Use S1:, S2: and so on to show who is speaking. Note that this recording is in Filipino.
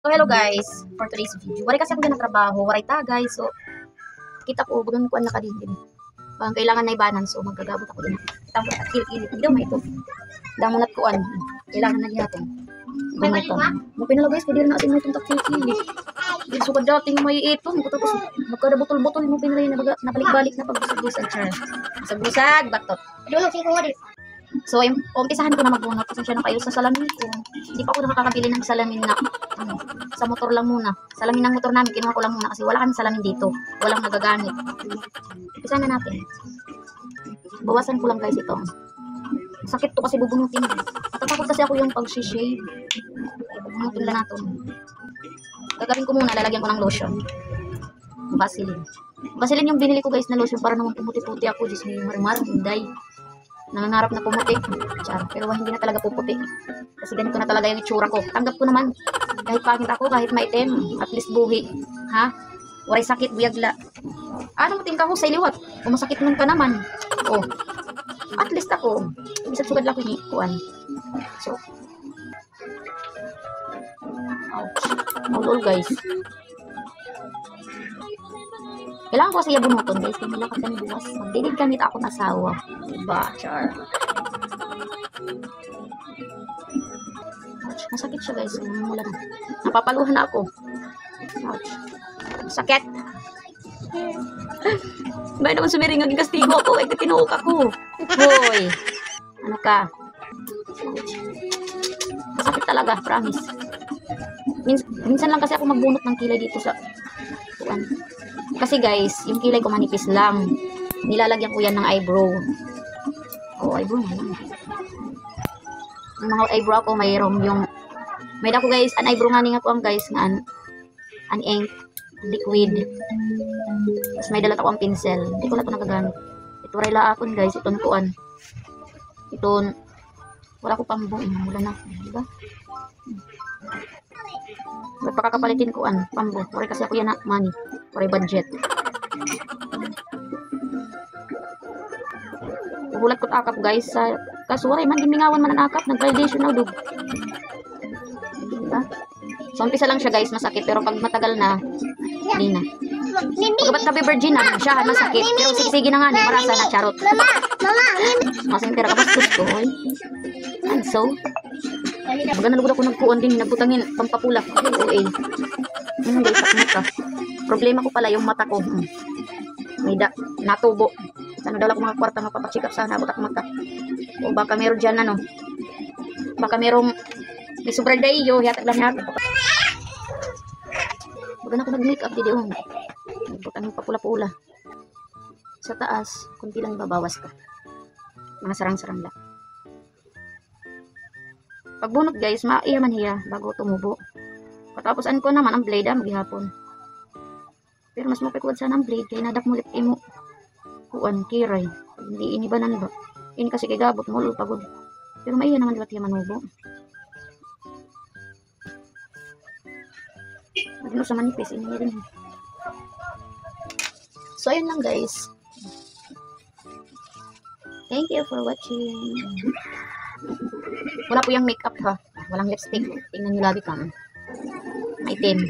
S1: So, hello guys, for today's video. Waray kasi ako na trabaho, waray ta guys. So, kita ko, bagang kuan na kadingin. Bang kailangan na ibanan, so magagabot ako din. Kita mo at kilikili. Hindi daw may ito. Damo nat kuan. Kailangan na gihapon. Gumiton. Mo pinalo guys, pwede rin natin mo itong kilikili. Dito so dating may ito, tapos magkada-botol-botol mo pinalay na nabalik-balik na pagbusag-busag char. Busag-busag, batot.
S2: Doon si Kuya.
S1: So, umpisahan ko na magbunot kasi siya ng kayo sa salamin ko. Hindi pa ako nakakabili ng salamin na sa motor lang muna. Salamin ng motor namin, kinuha ko lang muna kasi wala kami salamin dito. Walang nagagamit. Umpisahan na natin. Bawasan ko lang guys ito. Sakit to kasi bubunutin. Natatakot kasi ako yung pag-shave. Bubunutin lang natin. Gagawin ko muna, lalagyan ko ng lotion. Vaseline. Vaseline yung binili ko guys na lotion para naman pumuti-puti ako. Diyos may marimar, hinday. Nangangarap na pumuti. Char. Pero hindi na talaga puputi. Kasi ganito na talaga yung itsura ko. Tanggap ko naman. Kahit pangit ako, kahit maitim. At least buhi. Ha? Waray sakit, buyagla. Ano mo tingka ko sa iliwat? Kung masakit nun ka naman. Oh. At least ako. Isang sugad lang ko yung ikuan. So. Ouch. Maulol guys. Kailangan ko kasi bunuton guys. Kaya nila kami bukas. Magdilid kami ako ng asawa. Diba? Char. Ouch. Masakit siya guys. Mula na. Napapaluhan na ako. Ouch. Sakit. Ba't naman sumiring ang kastigo ako? Ay, tinuok ako. Hoy. Ano ka? Ouch. Masakit talaga. Promise. Minsan lang kasi ako magbunot ng kilay dito sa tuwan. Kasi guys, yung kilay ko manipis lang. Nilalagyan ko yan ng eyebrow. Oh, eyebrow na lang. Ang mga eyebrow ko mayroong yung may dako guys, an eyebrow nga nga ko ang guys nga an ink liquid. Tapos may dala ko ang pinsel. Hindi ko na ito nagagamit. Ito rela akon guys, iton kuan. Iton wala ko pang buo, mula na, diba? Magpakakapalitin ko an pambo. Pare kasi ako yan na money. Pare budget. Uhulat ko akap guys sa kasuray man gimingawan man ang akap nag-gradation na dug. Diba? So umpisa lang siya guys masakit pero pag matagal na hindi na. Pagkabat kabe virgin na siya masakit pero sige na nga ni marasa na charot. Masing tira kabastos ko. And so baga nalugod ako nagkuon din, nagbutangin, pampapula. OA. Guys, mata. Problema ko pala yung mata ko. May natubo. Sana daw lang mga kwarta mapapacheck up sana, butak mata. O baka meron dyan, ano. Baka merong, may sobrang dayo, yatag lang yatag. Baga na ako nag-makeup, di diyon. Nagbutangin papula-pula. Sa taas, kunti lang babawas ka. Mga sarang-sarang lang. Pagbunot guys, maiya man hiya bago tumubo. Katapos ko naman ang blade magihapon. Pero mas mapikuwad sana ang blade kaya nadak mulit imo. Kuan kiray. Hindi ini banan ba. Ini kasi kay gabot mo pagod. Pero maiya naman diba tiya manubo. Ano sa manipis ini rin. So ayun lang guys. Thank you for watching. Wala po yung makeup ha. Walang lipstick. Tingnan nyo lagi kami. Maitim.